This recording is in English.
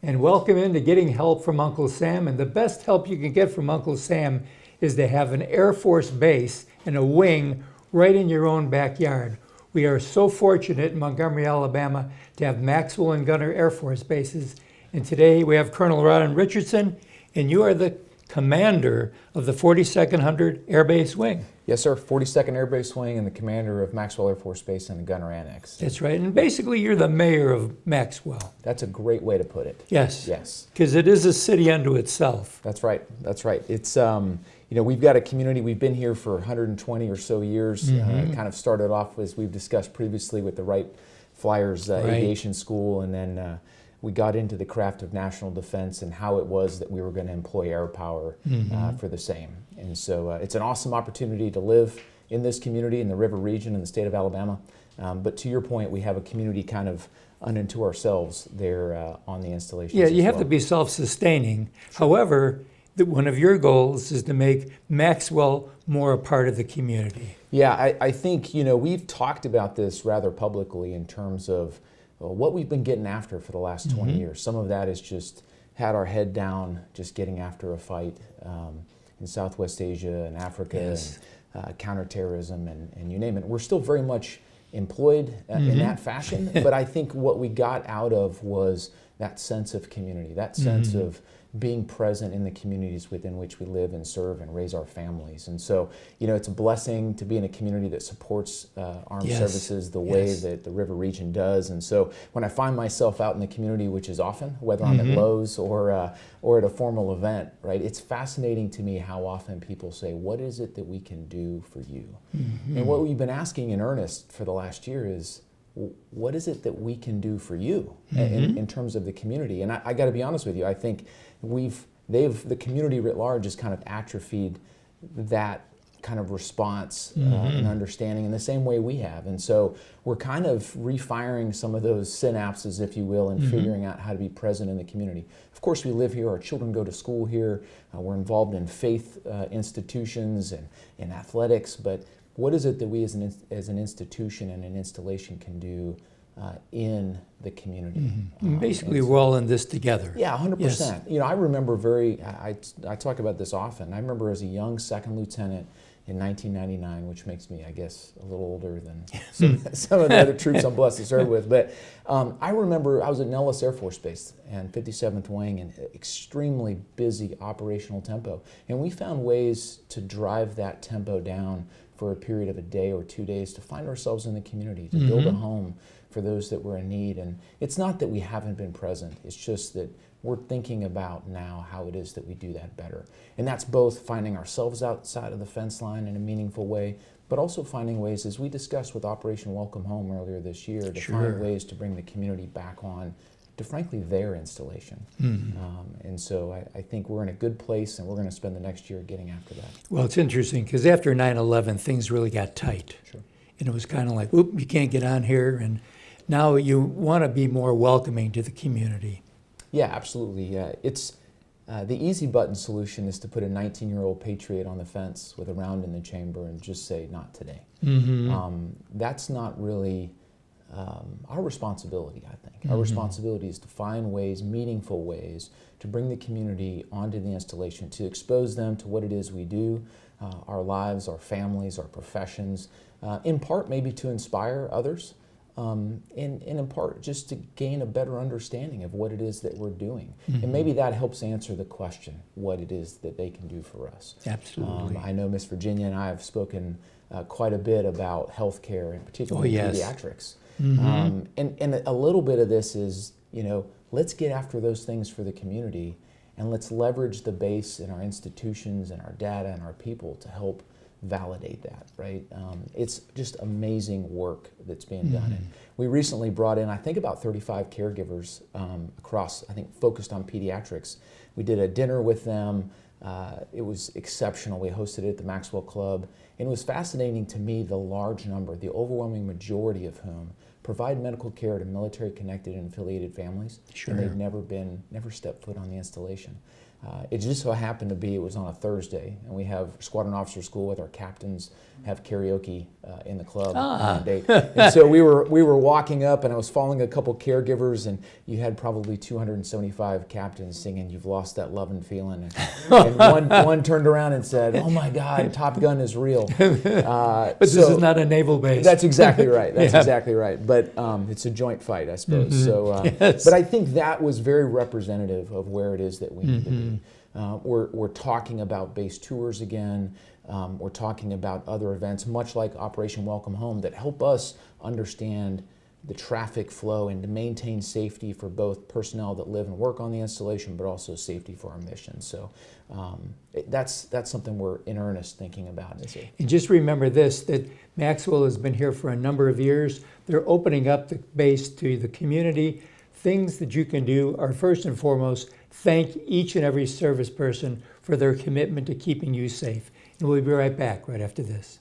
and welcome into Getting Help from Uncle Sam. And the best help you can get from Uncle Sam is to have an Air Force base and a wing right in your own backyard. We are so fortunate in Montgomery, Alabama to have Mawell and Gunter Air Force bases. And today we have Colonel Richardson, and you are the commander of the 42nd 100 Air Base Wing. Yes, sir. 42nd Air Base Wing and the commander of Mawell Air Force Base and the Gunter Annex. That's right. And basically you're the mayor of Mawell. That's a great way to put it. Yes. Yes. Because it is a city unto itself. That's right. That's right. It's, we've got a community. We've been here for 120 or so years. It kind of started off, as we've discussed previously, with the Wright Flyers Aviation School, and then we got into the craft of national defense and how it was that we were going to employ air power for the same. And so it's an awesome opportunity to live in this community in the river region in the state of Alabama. But to your point, we have a community kind of unto ourselves there on the installation. Yeah, you have to be self-sustaining. However, one of your goals is to make Mawell more a part of the community. Yeah, I think, we've talked about this rather publicly in terms of what we've been getting after for the last 20 years. Some of that is just had our head down, just getting after a fight in Southwest Asia and Africa, and counterterrorism and you name it. We're still very much employed in that fashion, but I think what we got out of was that sense of community, that sense of being present in the communities within which we live and serve and raise our families. And so, it's a blessing to be in a community that supports armed services the way that the river region does. And so when I find myself out in the community, which is often, whether I'm at Lowe's or at a formal event, right, it's fascinating to me how often people say, what is it that we can do for you? And what we've been asking in earnest for the last year is, what is it that we can do for you in terms of the community? And I got to be honest with you, I think the community writ large has kind of atrophied that kind of response and understanding in the same way we have. And so we're kind of refiring some of those synapses, if you will, and figuring out how to be present in the community. Of course, we live here, our children go to school here, we're involved in faith institutions and in athletics, but what is it that we as an institution and an installation can do in the community? Basically, we're all in this together. Yeah, 100%. Yes. I remember I talk about this often. I remember as a young second lieutenant in 1999, which makes me, I guess, a little older than some of the other troops I'm blessed to serve with. But I remember I was at Nellis Air Force Base and 57th Wing, and extremely busy operational tempo. And we found ways to drive that tempo down for a period of a day or 2 days to find ourselves in the community, to build a home for those that were in need. And it's not that we haven't been present, it's just that we're thinking about now how it is that we do that better. And that's both finding ourselves outside of the fence line in a meaningful way, but also finding ways, as we discussed with Operation Welcome Home earlier this year, to find ways to bring the community back on to, frankly, their installation. And so I think we're in a good place, and we're going to spend the next year getting after that. Well, it's interesting, because after 9/11, things really got tight. And it was kind of like, oop, you can't get on here, and now you want to be more welcoming to the community. Yeah, absolutely. It's the easy button solution is to put a 19-year-old patriot on the fence with a round in the chamber and just say, not today. That's not really our responsibility, I think. Our responsibility is to find ways, meaningful ways, to bring the community onto the installation, to expose them to what it is we do, our lives, our families, our professions, in part maybe to inspire others, and in part just to gain a better understanding of what it is that we're doing. And maybe that helps answer the question, what it is that they can do for us. Absolutely. I know Miss Virginia and I have spoken quite a bit about healthcare, and particularly pediatrics. And a little bit of this is, let's get after those things for the community, and let's leverage the base in our institutions and our data and our people to help validate that, right? It's just amazing work that's being done. And we recently brought in, I think, about 35 caregivers across, I think, focused on pediatrics. We did a dinner with them. It was exceptional. We hosted it at the Mawell Club. And it was fascinating to me, the large number, the overwhelming majority of whom provide medical care to military-connected and affiliated families, Sure. and they've never stepped foot on the installation. It just so happened to be it was on a Thursday, and we have Squadron Officer School with our captains have karaoke in the club on that date. And so we were walking up, and I was following a couple caregivers, and you had probably 275 captains singing "You've Lost That Lovin' Feeling," and one turned around and said, "Oh my God, Top Gun is real." But this is not a naval base. That's exactly right. That's Yeah. exactly right. But it's a joint fight, I suppose. So, Yes. but I think that was very representative of where it is that we need to be. We're talking about base tours again. We're talking about other events, much like Operation Welcome Home, that help us understand the traffic flow and to maintain safety for both personnel that live and work on the installation, but also safety for our mission. So that's something we're in earnest thinking about. And just remember this, that Maxwell has been here for a number of years. They're opening up the base to the community. Things that you can do are, first and foremost, thank each and every service person for their commitment to keeping you safe. And we'll be right back right after this.